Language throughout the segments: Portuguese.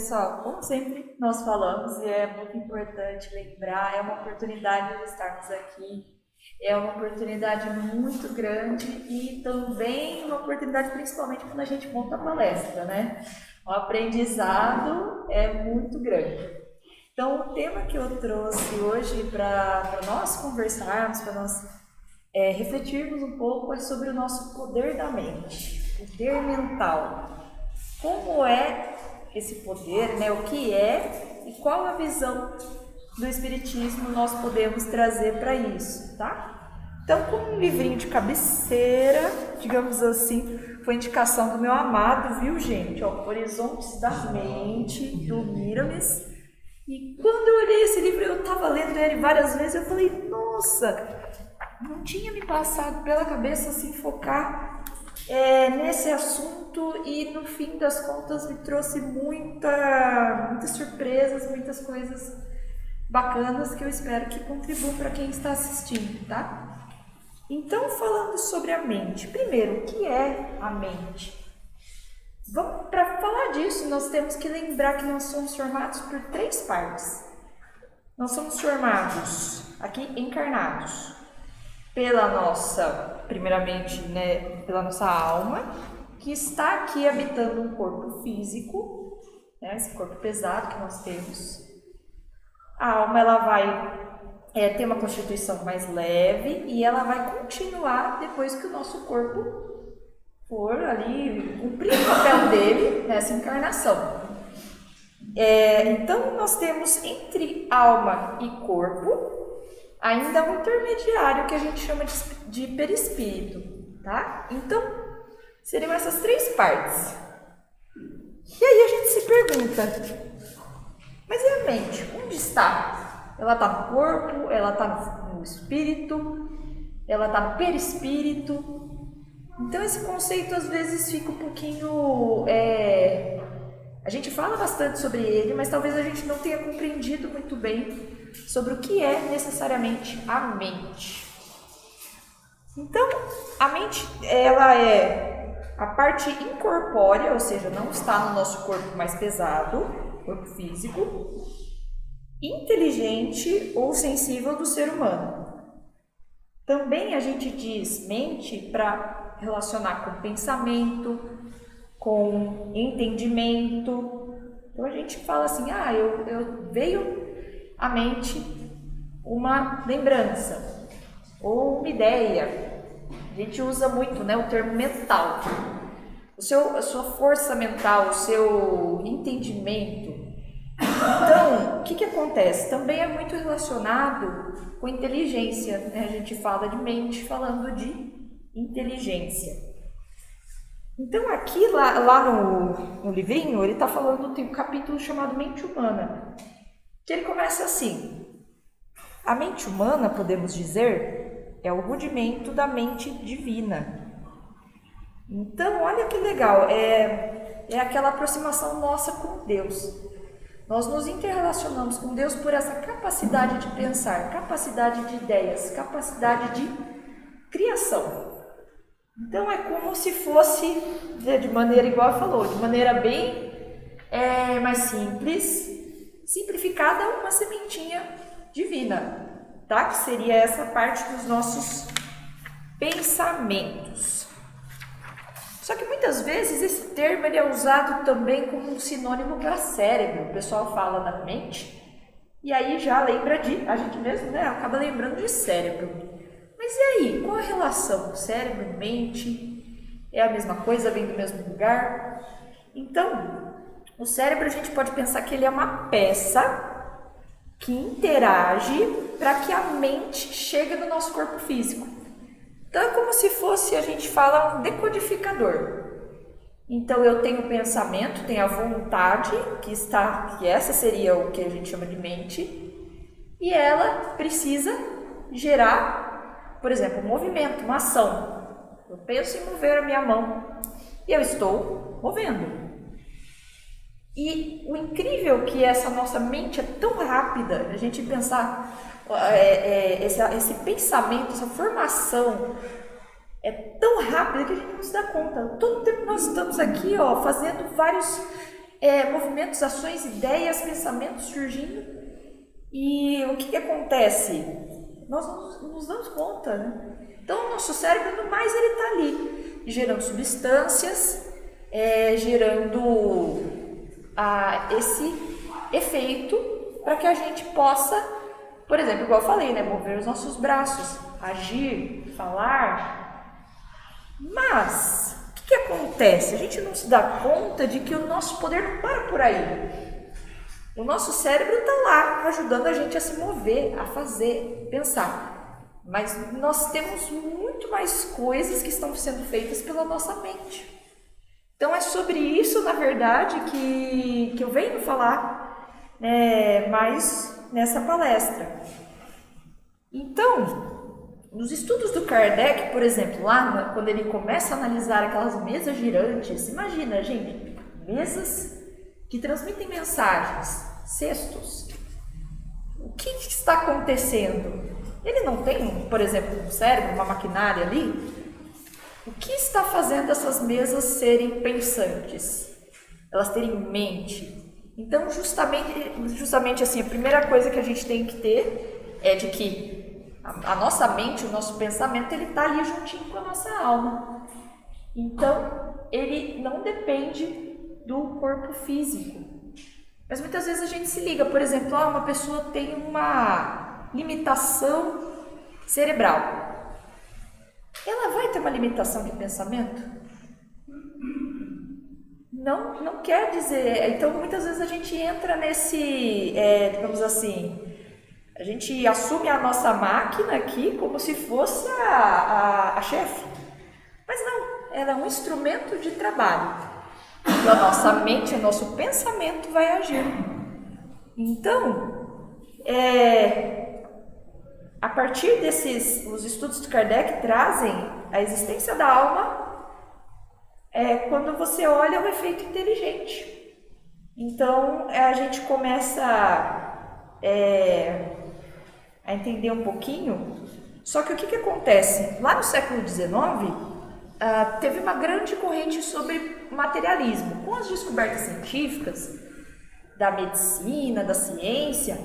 pessoal, como sempre nós falamos, e é muito importante lembrar, é uma oportunidade de estarmos aqui, é uma oportunidade muito grande e também uma oportunidade principalmente quando a gente monta a palestra, né? O aprendizado é muito grande. Então, o tema que eu trouxe hoje para nós conversarmos, para nós refletirmos um pouco é sobre o nosso poder da mente, poder mental. Como é esse poder, né? O que é e qual a visão do Espiritismo nós podemos trazer para isso, tá? Então, como um livrinho de cabeceira, digamos assim, foi indicação do meu amado, viu, gente? Ó, Horizontes da Mente, do Miramis. E quando eu olhei esse livro, eu estava lendo ele várias vezes, eu falei, nossa, não tinha me passado pela cabeça assim focar nesse assunto, e no fim das contas me trouxe muitas surpresas, muitas coisas bacanas que eu espero que contribuam para quem está assistindo, tá? Então, falando sobre a mente, primeiro, o que é a mente? Para falar disso, nós temos que lembrar que nós somos formados por 3 partes. Nós somos formados, aqui encarnados, pela nossa, primeiramente, né, pela nossa alma, que está aqui habitando um corpo físico, né, esse corpo pesado que nós temos. A alma, ela vai ter uma constituição mais leve e ela vai continuar depois que o nosso corpo for ali cumprir o papel dele nessa encarnação. Então, nós temos entre alma e corpo ainda um intermediário que a gente chama de perispírito, tá? Então, seriam essas 3 partes. E aí a gente se pergunta, mas e a mente? Onde está? Ela está no corpo? Ela está no espírito? Ela está no perispírito? Então, esse conceito às vezes fica um pouquinho... A gente fala bastante sobre ele, mas talvez a gente não tenha compreendido muito bem sobre o que é necessariamente a mente. Então, a mente, ela é a parte incorpórea, ou seja, não está no nosso corpo mais pesado, corpo físico, inteligente ou sensível do ser humano. Também a gente diz mente para relacionar com pensamento, com entendimento. Então a gente fala assim, eu veio à mente uma lembrança ou uma ideia. A gente usa muito, né, o termo mental. A sua força mental, o seu entendimento. Então, o que acontece? Também é muito relacionado com inteligência, né? A gente fala de mente falando de inteligência. Então, aqui, lá no livrinho, ele está falando, tem um capítulo chamado Mente Humana, que ele começa assim: a mente humana, podemos dizer, é o rudimento da mente divina. Então, olha que legal, é aquela aproximação nossa com Deus. Nós nos interrelacionamos com Deus por essa capacidade de pensar, capacidade de ideias, capacidade de criação. Então, é como se fosse, de maneira, igual ela falou, de maneira bem mais simples, simplificada, uma sementinha divina, tá? Que seria essa parte dos nossos pensamentos. Só que muitas vezes esse termo ele é usado também como um sinônimo para cérebro. O pessoal fala da mente e aí já lembra a gente mesmo, né, acaba lembrando de cérebro. Mas e aí, qual a relação? Cérebro e mente é a mesma coisa, vem do mesmo lugar? Então, o cérebro a gente pode pensar que ele é uma peça que interage para que a mente chegue no nosso corpo físico. Então é como se fosse, a gente fala, um decodificador. Então eu tenho o pensamento, tenho a vontade, que essa seria o que a gente chama de mente, e ela precisa gerar, por exemplo, um movimento, uma ação. Eu penso em mover a minha mão e eu estou movendo. E o incrível é que essa nossa mente é tão rápida, a gente pensar, esse pensamento, essa formação é tão rápida que a gente não se dá conta. Todo tempo nós estamos aqui, fazendo vários movimentos, ações, ideias, pensamentos surgindo. E o que acontece? Nós não nos damos conta, né? Então, o nosso cérebro, no mais, ele está ali, gerando substâncias, gerando esse efeito para que a gente possa, por exemplo, igual eu falei, né, mover os nossos braços, agir, falar. Mas, o que acontece? A gente não se dá conta de que o nosso poder não para por aí. O nosso cérebro está lá, ajudando a gente a se mover, a fazer, pensar. Mas nós temos muito mais coisas que estão sendo feitas pela nossa mente. Então é sobre isso, na verdade, que eu venho falar mais nessa palestra. Então, nos estudos do Kardec, por exemplo, lá quando ele começa a analisar aquelas mesas girantes, imagina, gente, mesas que transmitem mensagens, cestos. O que está acontecendo? Ele não tem, por exemplo, um cérebro, uma maquinária ali? O que está fazendo essas mesas serem pensantes? Elas terem mente? Então, justamente assim, a primeira coisa que a gente tem que ter é de que a nossa mente, o nosso pensamento, ele está ali juntinho com a nossa alma. Então, ele não depende do corpo físico. Mas muitas vezes a gente se liga, por exemplo, uma pessoa tem uma limitação cerebral. Ela vai ter uma limitação de pensamento? Não quer dizer. Então, muitas vezes a gente entra nesse, digamos assim, a gente assume a nossa máquina aqui como se fosse a chefe. Mas não, ela é um instrumento de trabalho. A nossa mente, o nosso pensamento vai agir. Então, a partir os estudos de Kardec trazem a existência da alma quando você olha o efeito inteligente. Então, a gente começa a entender um pouquinho. Só que o que acontece? Lá no século XIX, teve uma grande corrente sobre materialismo. Com as descobertas científicas, da medicina, da ciência,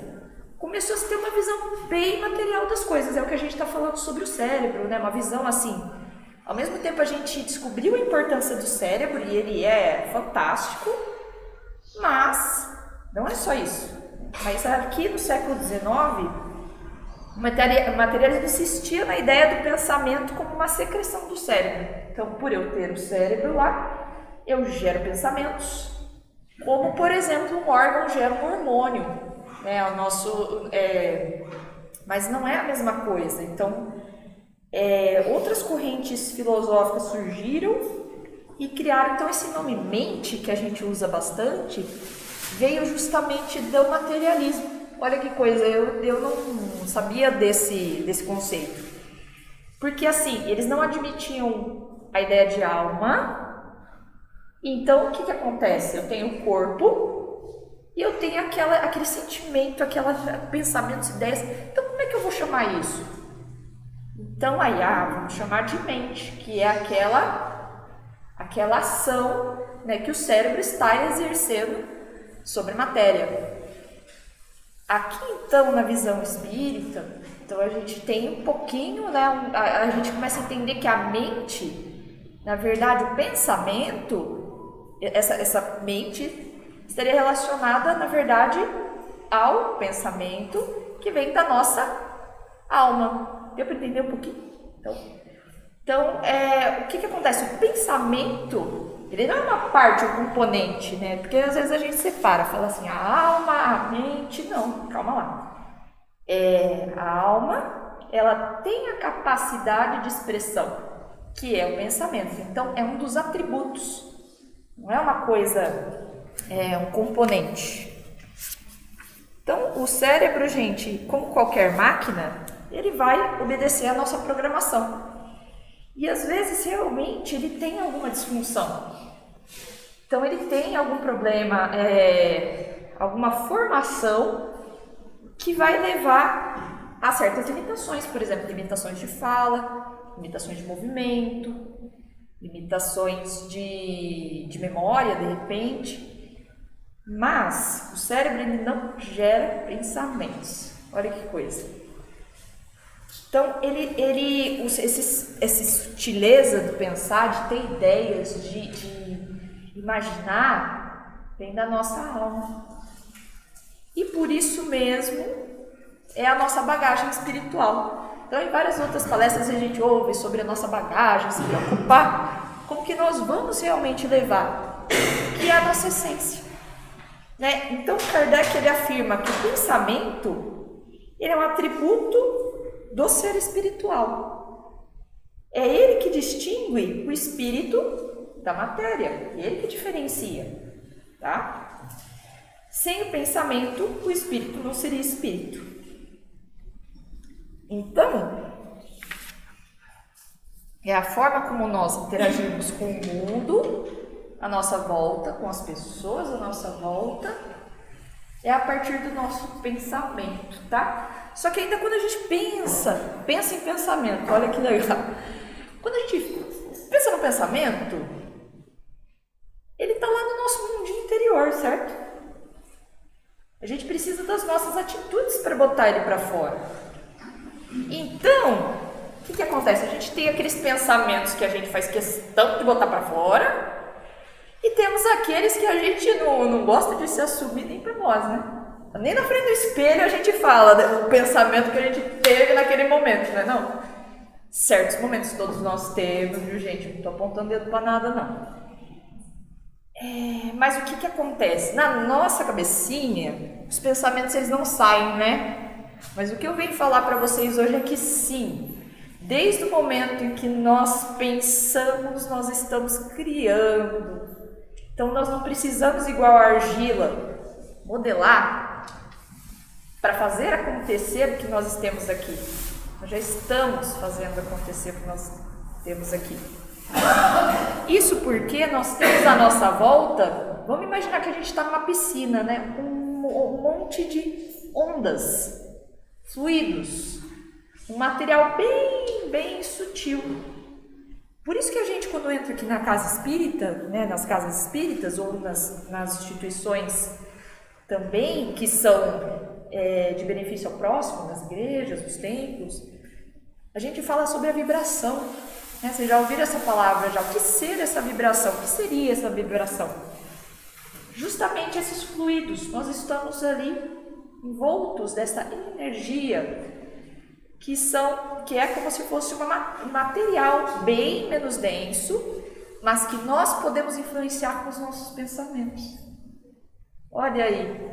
começou a se ter uma visão bem material das coisas. É o que a gente está falando sobre o cérebro, né? Uma visão assim. Ao mesmo tempo, a gente descobriu a importância do cérebro e ele é fantástico, mas não é só isso. Mas aqui no século XIX, o materialismo insistia na ideia do pensamento como uma secreção do cérebro. Então, por eu ter o cérebro lá, eu gero pensamentos, como, por exemplo, um órgão gera um hormônio, né? Mas não é a mesma coisa. Então, outras correntes filosóficas surgiram e criaram, então, esse nome mente, que a gente usa bastante, veio justamente do materialismo. Olha que coisa, eu não sabia desse conceito. Porque, assim, eles não admitiam a ideia de alma. Então, o que acontece? Eu tenho o corpo e eu tenho aquele sentimento, aqueles pensamentos, ideias. Então, como é que eu vou chamar isso? Então, aí, vamos chamar de mente, que é aquela ação, né, que o cérebro está exercendo sobre a matéria. Aqui, então, na visão espírita, então a gente tem um pouquinho, né, a gente começa a entender que a mente, na verdade, o pensamento, essa mente estaria relacionada, na verdade, ao pensamento que vem da nossa alma. Deu para entender um pouquinho? Então, o que acontece? O pensamento, ele não é uma parte, um componente, né? Porque às vezes a gente separa, fala assim, a alma, a mente, não, calma lá. A alma, ela tem a capacidade de expressão, que é o pensamento. Então, é um dos atributos, não é uma coisa, um componente. Então, o cérebro, gente, como qualquer máquina, ele vai obedecer à nossa programação. E às vezes, realmente, ele tem alguma disfunção. Então, ele tem algum problema, alguma formação que vai levar a certas limitações. Por exemplo, limitações de fala, limitações de movimento, limitações de memória, de repente. Mas o cérebro ele não gera pensamentos. Olha que coisa. Então, essa sutileza do pensar, de ter ideias, de imaginar, vem da nossa alma. E por isso mesmo é a nossa bagagem espiritual. Então, em várias outras palestras a gente ouve sobre a nossa bagagem, se preocupar com o que nós vamos realmente levar, que é a nossa essência. Né? Então, Kardec ele afirma que o pensamento ele é um atributo do ser espiritual. É ele que distingue o espírito da matéria, é ele que diferencia. Tá? Sem o pensamento, o espírito não seria espírito. Então, é a forma como nós interagimos com o mundo à nossa volta, com as pessoas à nossa volta, é a partir do nosso pensamento, tá? Só que ainda quando a gente pensa em pensamento, olha que legal. Quando a gente pensa no pensamento, ele está lá no nosso mundinho interior, certo? A gente precisa das nossas atitudes para botar ele para fora. Então, o que acontece? A gente tem aqueles pensamentos que a gente faz questão de botar para fora, e temos aqueles que a gente não gosta de se assumir nem para nós, né? Nem na frente do espelho a gente fala o pensamento que a gente teve naquele momento, né? Não. Certos momentos todos nós temos, viu, gente? Não estou apontando dedo para nada, não. Mas o que acontece? Na nossa cabecinha, os pensamentos eles não saem, né? Mas o que eu venho falar para vocês hoje é que sim, desde o momento em que nós pensamos, nós estamos criando. Então nós não precisamos, igual a argila, modelar para fazer acontecer o que nós temos aqui. Nós já estamos fazendo acontecer o que nós temos aqui. Isso porque nós temos à nossa volta, vamos imaginar que a gente está numa piscina, né? Um monte de ondas, fluidos, um material bem sutil. Por isso que a gente, quando entra aqui na casa espírita, né, nas casas espíritas ou nas instituições também que são de benefício ao próximo, nas igrejas, nos templos, a gente fala sobre a vibração. Né? Vocês já ouviram essa palavra já? O que seria essa vibração? O que seria essa vibração? Justamente esses fluidos. Nós estamos ali envoltos dessa energia que é como se fosse um material bem menos denso, mas que nós podemos influenciar com os nossos pensamentos. Olha aí.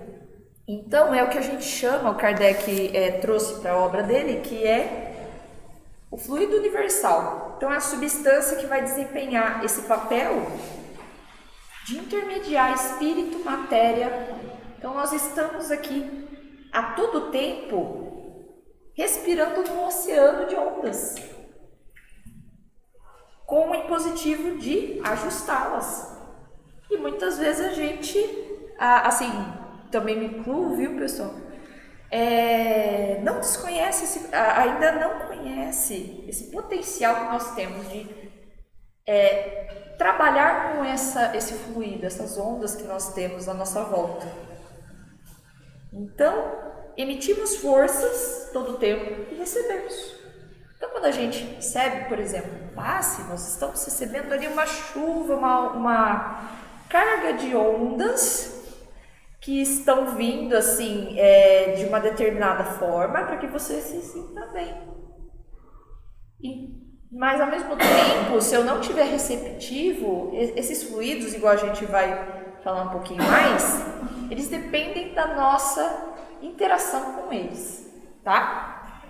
Então é o que a gente chama, o Kardec trouxe para a obra dele, que é o fluido universal. Então é a substância que vai desempenhar esse papel de intermediar espírito, matéria. Então nós estamos aqui a todo tempo respirando num oceano de ondas, com o impositivo de ajustá-las. E muitas vezes a gente, assim, também me incluo, viu, pessoal? Não desconhece, ainda não conhece esse potencial que nós temos de trabalhar com esse fluido, essas ondas que nós temos à nossa volta. Então, emitimos forças todo o tempo e recebemos. Então, quando a gente recebe, por exemplo, um passe, nós estamos recebendo ali uma chuva, uma carga de ondas que estão vindo assim de uma determinada forma para que você se sinta bem. Mas, ao mesmo tempo, se eu não tiver receptivo, esses fluidos, igual a gente vai falar um pouquinho mais, eles dependem da nossa interação com eles, tá?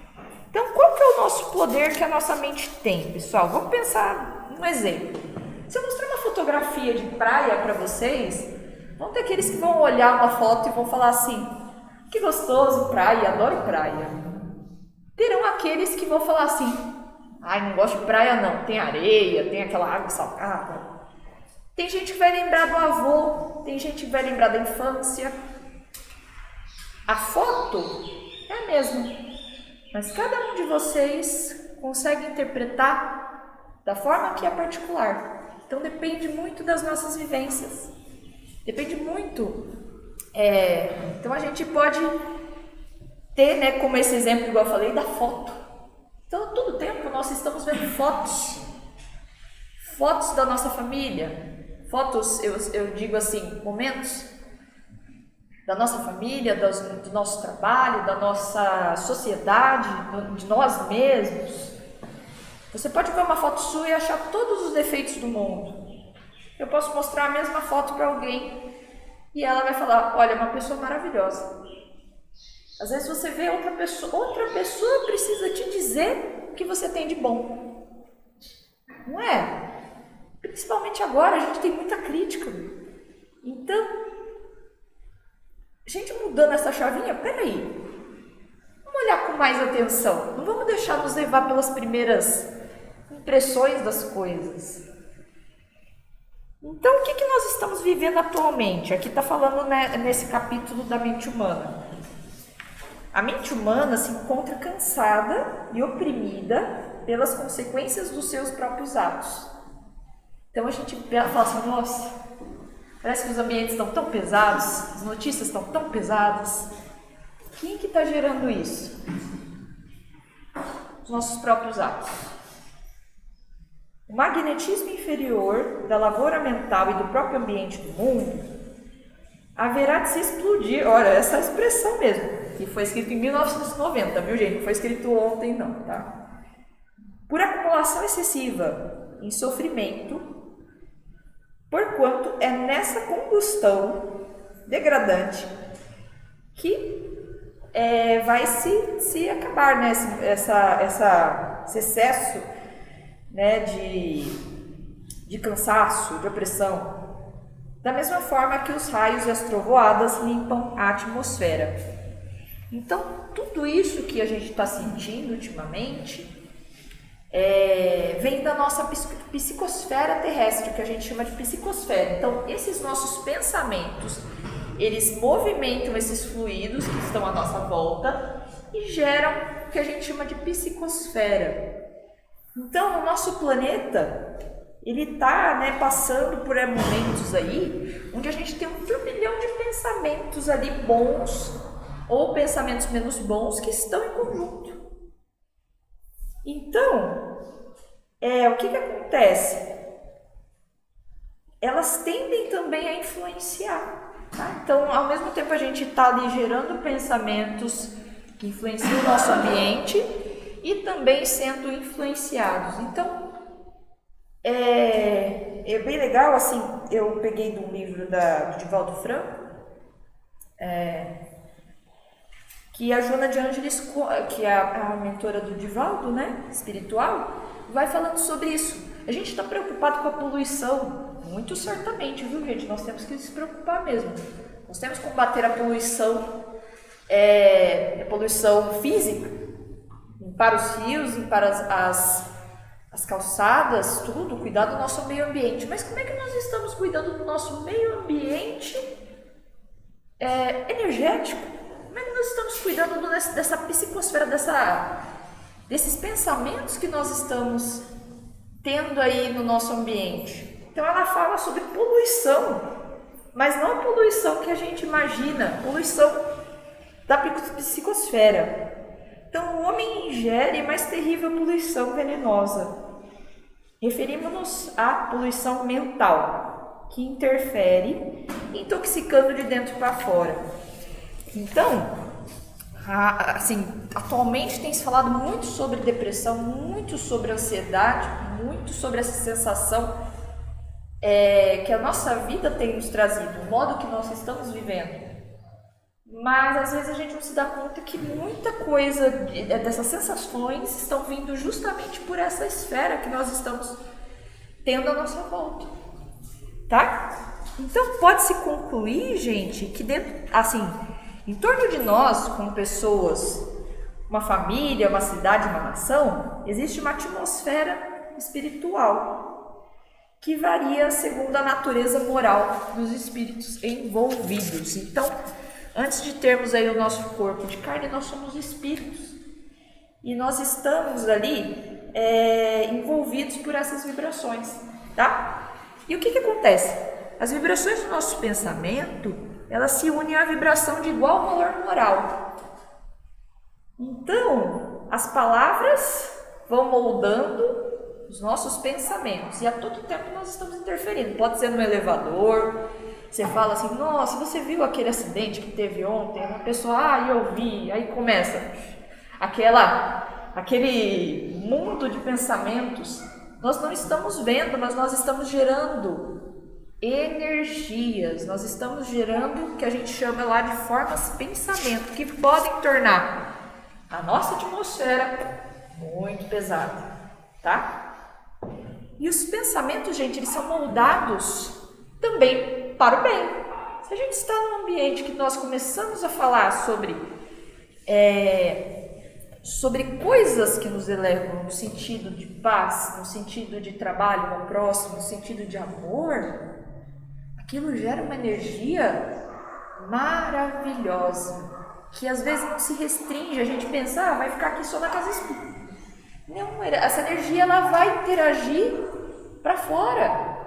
Então, qual que é o nosso poder que a nossa mente tem, pessoal? Vamos pensar um exemplo. Se eu mostrar uma fotografia de praia para vocês, vão ter aqueles que vão olhar uma foto e vão falar assim: que gostoso, praia, adoro praia. Terão aqueles que vão falar assim: ai, não gosto de praia não, tem areia, tem aquela água salgada. Tem gente que vai lembrar do avô, tem gente que vai lembrar da infância. A foto é a mesma, mas cada um de vocês consegue interpretar da forma que é particular. Então depende muito das nossas vivências, depende muito Então a gente pode ter, né, como esse exemplo, igual eu falei, da foto. Então, todo tempo nós estamos vendo fotos da nossa família, fotos, eu digo assim, momentos da nossa família, do nosso trabalho, da nossa sociedade, de nós mesmos. Você pode ver uma foto sua e achar todos os defeitos do mundo. Eu posso mostrar a mesma foto para alguém e ela vai falar, olha, uma pessoa maravilhosa. Às vezes você vê outra pessoa precisa te dizer o que você tem de bom. Não é? Principalmente agora, a gente tem muita crítica. Então, a gente mudando essa chavinha, peraí, vamos olhar com mais atenção. Não vamos deixar nos levar pelas primeiras impressões das coisas. Então, o que nós estamos vivendo atualmente? Aqui está falando, né, nesse capítulo da mente humana. A mente humana se encontra cansada e oprimida pelas consequências dos seus próprios atos. Então a gente fala assim, nossa, parece que os ambientes estão tão pesados, as notícias estão tão pesadas. Quem que está gerando isso? Os nossos próprios atos. O magnetismo inferior da lavoura mental e do próprio ambiente do mundo haverá de se explodir. Olha, essa expressão mesmo, que foi escrito em 1990, viu, gente? Não foi escrito ontem, não, tá? Por acumulação excessiva em sofrimento, porquanto é nessa combustão degradante que vai se acabar, né, esse excesso, né, de cansaço, de opressão. Da mesma forma que os raios e as trovoadas limpam a atmosfera. Então, tudo isso que a gente está sentindo ultimamente vem da nossa psicosfera terrestre, que a gente chama de psicosfera. Então, esses nossos pensamentos, eles movimentam esses fluidos que estão à nossa volta e geram o que a gente chama de psicosfera. Então, o nosso planeta, ele está, né, passando por momentos aí, onde a gente tem um turbilhão de pensamentos ali bons, ou pensamentos menos bons, que estão em conjunto. Então, o que acontece? Elas tendem também a influenciar, tá? Então, ao mesmo tempo a gente está ali gerando pensamentos que influenciam o nosso ambiente e também sendo influenciados. Então, é bem legal, assim, eu peguei de um livro do Divaldo Franco, que a Joana de Ângeles, que é a mentora do Divaldo, né, espiritual, vai falando sobre isso. A gente está preocupado com a poluição, muito certamente, viu, gente? Nós temos que se preocupar mesmo. Nós temos que combater a poluição, a poluição física, limpar os rios, limpar as calçadas, tudo, cuidar do nosso meio ambiente. Mas como é que nós estamos cuidando do nosso meio ambiente energético? Como é que nós estamos cuidando dessa psicosfera, desses pensamentos que nós estamos tendo aí no nosso ambiente? Então ela fala sobre poluição, mas não a poluição que a gente imagina, poluição da psicosfera. Então o homem ingere a mais terrível poluição venenosa. Referimos-nos à poluição mental, que interfere, intoxicando de dentro para fora. Então, assim, atualmente tem se falado muito sobre depressão, muito sobre ansiedade, muito sobre essa sensação que a nossa vida tem nos trazido, o modo que nós estamos vivendo. Mas às vezes a gente não se dá conta que muita coisa dessas sensações estão vindo justamente por essa esfera que nós estamos tendo à nossa volta, tá? Então pode-se concluir, gente, que em torno de nós, como pessoas, uma família, uma cidade, uma nação, existe uma atmosfera espiritual que varia segundo a natureza moral dos espíritos envolvidos. Então, antes de termos aí o nosso corpo de carne, nós somos espíritos. E nós estamos ali envolvidos por essas vibrações, tá? E o que acontece? As vibrações do nosso pensamento ela se une à vibração de igual valor moral. Então, as palavras vão moldando os nossos pensamentos, e a todo tempo nós estamos interferindo. Pode ser no elevador, você fala assim, nossa, você viu aquele acidente que teve ontem? Uma pessoa, eu vi, aí começa aquele mundo de pensamentos. Nós não estamos vendo, mas nós estamos gerando energias, nós estamos gerando o que a gente chama lá de formas de pensamento, que podem tornar a nossa atmosfera muito pesada, tá? E os pensamentos, gente, eles são moldados também para o bem. Se a gente está num ambiente que nós começamos a falar sobre coisas que nos elevam no sentido de paz, no sentido de trabalho ao próximo, no sentido de amor, aquilo gera uma energia maravilhosa, que às vezes não se restringe, a gente pensa, vai ficar aqui só na casa espírita. Não, essa energia ela vai interagir para fora.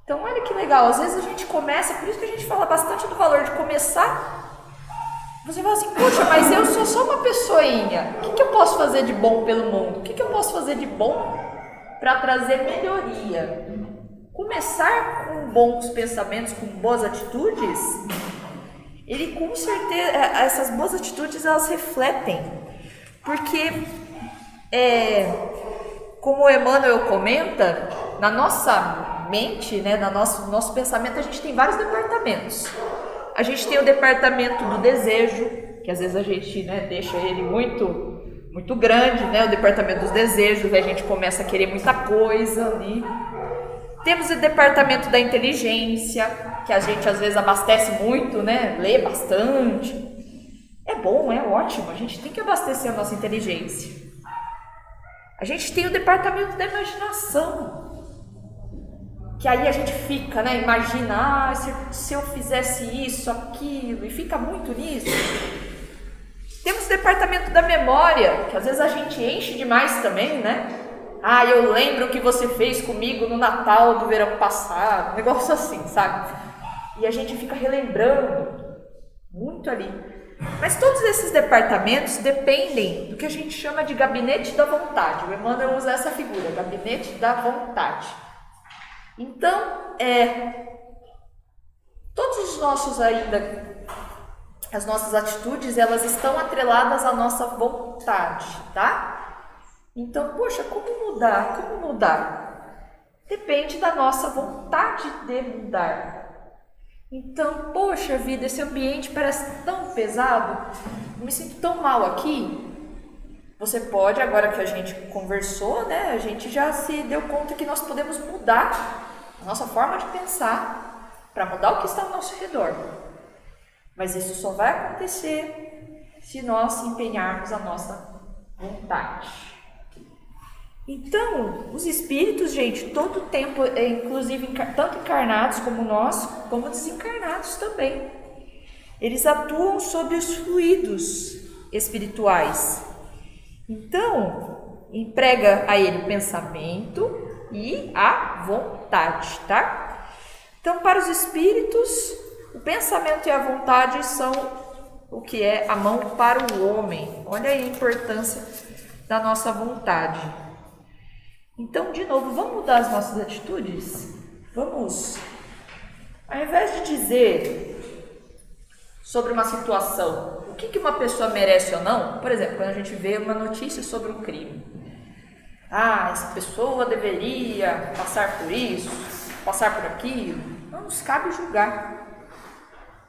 Então olha que legal, às vezes a gente começa, por isso que a gente fala bastante do valor de começar. Você fala assim, poxa, mas eu sou só uma pessoinha, o que eu posso fazer de bom pelo mundo? O que eu posso fazer de bom para trazer melhoria? Começar com bons pensamentos, com boas atitudes, ele com certeza, essas boas atitudes elas refletem, porque como o Emmanuel comenta, na nossa mente, né, no nosso pensamento, a gente tem vários departamentos. A gente tem o departamento do desejo, que às vezes a gente, né, deixa ele muito grande, né, o departamento dos desejos, a gente começa a querer muita coisa ali. Temos o departamento da inteligência, que a gente às vezes abastece muito, né, lê bastante. É bom, é ótimo, a gente tem que abastecer a nossa inteligência. A gente tem o departamento da imaginação, que aí a gente fica, né, imagina, se eu fizesse isso, aquilo, e fica muito nisso. Temos o departamento da memória, que às vezes a gente enche demais também, né? Eu lembro o que você fez comigo no Natal do verão passado, um negócio assim, sabe? E a gente fica relembrando muito ali. Mas todos esses departamentos dependem do que a gente chama de gabinete da vontade. O Emmanuel usa essa figura, gabinete da vontade. Então, todos os nossos as nossas atitudes, elas estão atreladas à nossa vontade, tá? Então, poxa, como mudar? Como mudar? Depende da nossa vontade de mudar. Então, poxa vida, esse ambiente parece tão pesado, eu me sinto tão mal aqui. Você pode, agora que a gente conversou, né, a gente já se deu conta que nós podemos mudar a nossa forma de pensar para mudar o que está ao nosso redor. Mas isso só vai acontecer se nós empenharmos a nossa vontade. Então, os espíritos, gente, todo o tempo, inclusive tanto encarnados como nós, como desencarnados também, eles atuam sobre os fluidos espirituais. Então, emprega a ele o pensamento e a vontade, tá? Então, para os espíritos, o pensamento e a vontade são o que é a mão para o homem. Olha aí a importância da nossa vontade. Então, de novo, vamos mudar as nossas atitudes? Vamos, ao invés de dizer sobre uma situação, o que uma pessoa merece ou não, por exemplo, quando a gente vê uma notícia sobre um crime. Essa pessoa deveria passar por isso, passar por aquilo. Não nos cabe julgar.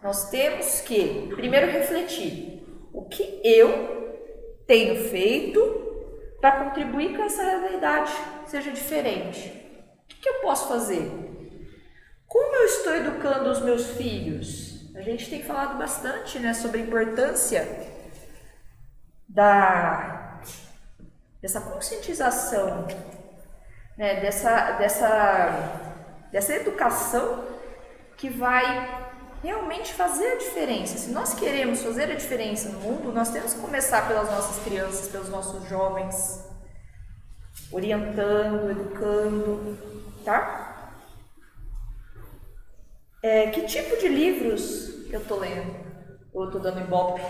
Nós temos que, primeiro, refletir o que eu tenho feito para contribuir com essa realidade seja diferente. O que eu posso fazer? Como eu estou educando os meus filhos? A gente tem falado bastante, né, sobre a importância dessa conscientização, né, dessa educação que vai realmente fazer a diferença. Se nós queremos fazer a diferença no mundo, nós temos que começar pelas nossas crianças, pelos nossos jovens, orientando, educando, tá? Que tipo de livros eu estou lendo? Ou eu estou dando ibope?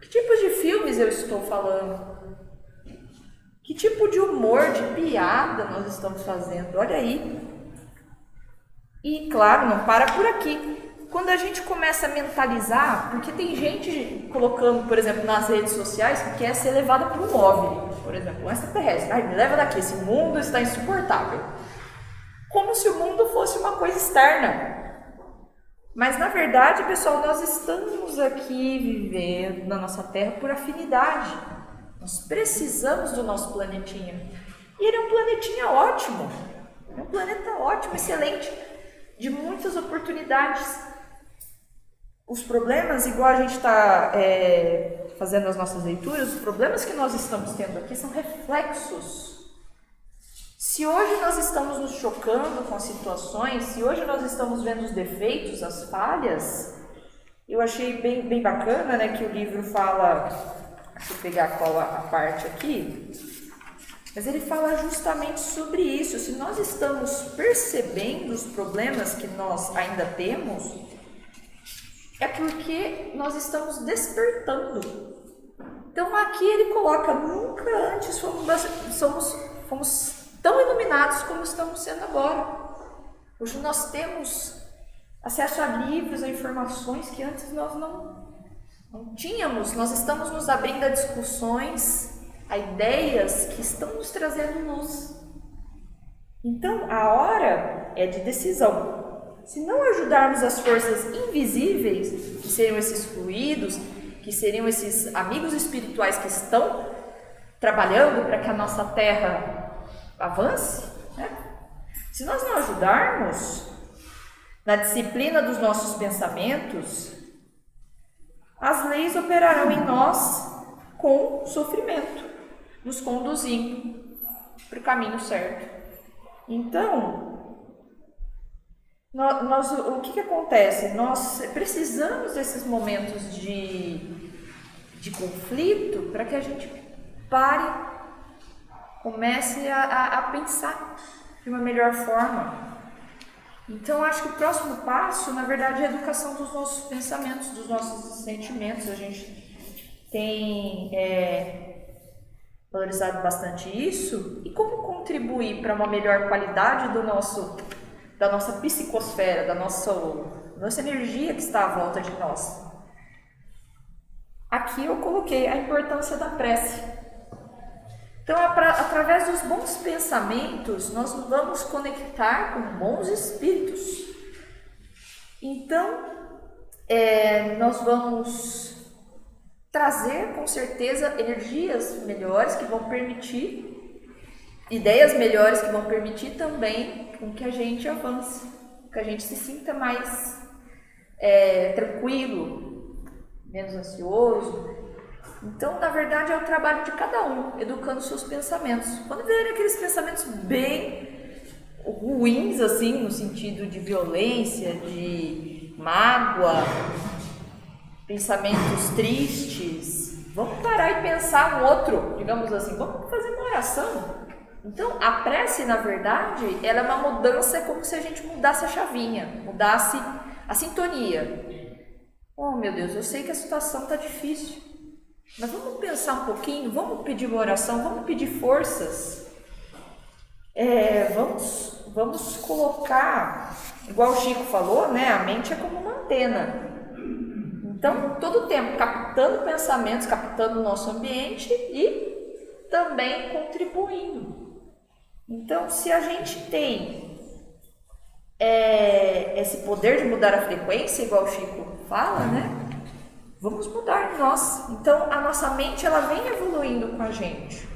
Que tipos de filmes eu estou falando? Que tipo de humor, de piada nós estamos fazendo? Olha aí. E claro, não para por aqui. Quando a gente começa a mentalizar, porque tem gente colocando, por exemplo, nas redes sociais que quer ser levada por um OVNI, por exemplo, um extraterrestre. Ai, me leva daqui, esse mundo está insuportável. Como se o mundo fosse uma coisa externa. Mas na verdade, pessoal, nós estamos aqui vivendo na nossa Terra por afinidade. Nós precisamos do nosso planetinha. E ele é um planetinha ótimo. É um planeta ótimo, excelente, de muitas oportunidades. Os problemas, igual a gente está fazendo as nossas leituras, os problemas que nós estamos tendo aqui são reflexos. Se hoje nós estamos nos chocando com as situações, se hoje nós estamos vendo os defeitos, as falhas, eu achei bem bacana, né, que o livro fala, deixa eu pegar qual a parte aqui, mas ele fala justamente sobre isso. Se nós estamos percebendo os problemas que nós ainda temos, é porque nós estamos despertando. Então aqui ele coloca, nunca antes fomos tão iluminados como estamos sendo agora. Hoje nós temos acesso a livros, a informações que antes nós não tínhamos. Nós estamos nos abrindo a discussões, a ideias que estão nos trazendo luz. Então a hora é de decisão. Se não ajudarmos as forças invisíveis, que seriam esses fluidos, que seriam esses amigos espirituais que estão trabalhando para que a nossa Terra avance, né? Se nós não ajudarmos na disciplina dos nossos pensamentos, as leis operarão em nós com sofrimento, nos conduzindo para o caminho certo. Então, o que acontece? Nós precisamos desses momentos de conflito para que a gente pare, comece a pensar de uma melhor forma. Então, acho que o próximo passo, na verdade, é a educação dos nossos pensamentos, dos nossos sentimentos. A gente tem valorizado bastante isso. E como contribuir para uma melhor qualidade da nossa psicosfera, da nossa energia que está à volta de nós? Aqui eu coloquei a importância da prece. Então, através dos bons pensamentos, nós nos vamos conectar com bons espíritos. Então, nós vamos trazer, com certeza, energias melhores que vão permitir, ideias melhores que vão permitir também com que a gente avance, que a gente se sinta mais tranquilo, menos ansioso. Então, na verdade, é o trabalho de cada um, educando seus pensamentos. Quando vierem aqueles pensamentos bem ruins, assim, no sentido de violência, de mágoa, pensamentos tristes, vamos parar e pensar no outro, digamos assim, vamos fazer uma oração. Então, a prece, na verdade, ela é uma mudança, é como se a gente mudasse a chavinha, mudasse a sintonia. Oh, meu Deus, eu sei que a situação está difícil, mas vamos pensar um pouquinho, vamos pedir uma oração, vamos pedir forças. Vamos colocar, igual o Chico falou, né? A mente é como uma antena. Então, todo o tempo, captando pensamentos, captando o nosso ambiente e também contribuindo. Então, se a gente tem esse poder de mudar a frequência, igual o Chico fala, né? Vamos mudar em nós. Então, a nossa mente, ela vem evoluindo com a gente,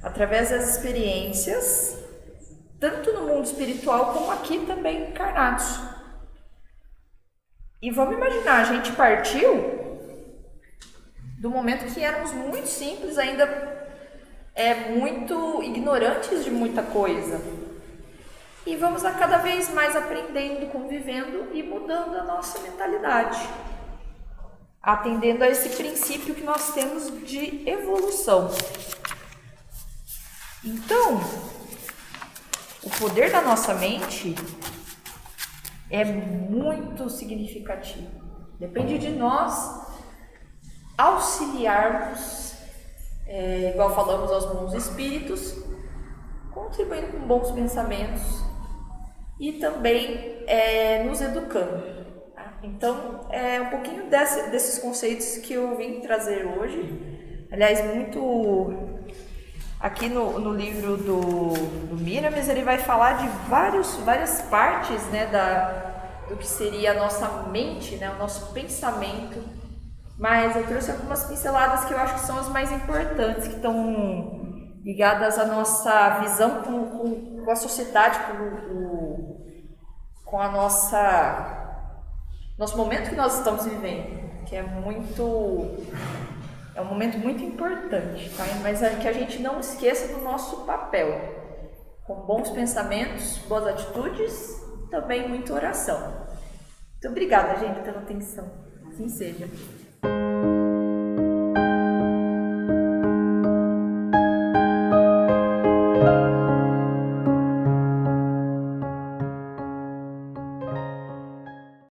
através das experiências, tanto no mundo espiritual como aqui também encarnados. E vamos imaginar, a gente partiu do momento que éramos muito simples, ainda muito ignorantes de muita coisa. E vamos a cada vez mais aprendendo, convivendo e mudando a nossa mentalidade, atendendo a esse princípio que nós temos de evolução. Então, o poder da nossa mente é muito significativo. Depende de nós auxiliarmos, igual falamos aos bons espíritos, contribuindo com bons pensamentos e também nos educando. Tá? Então, é um pouquinho desses conceitos que eu vim trazer hoje. Aliás, muito aqui no livro do Miramis, ele vai falar de várias partes, né, do que seria a nossa mente, né, o nosso pensamento, mas eu trouxe algumas pinceladas que eu acho que são as mais importantes, que estão ligadas à nossa visão com a sociedade, com a nosso momento que nós estamos vivendo, que é um momento muito importante, tá? Mas é que a gente não esqueça do nosso papel, com bons pensamentos, boas atitudes, também muita oração. Muito obrigada, gente, pela atenção. Assim seja.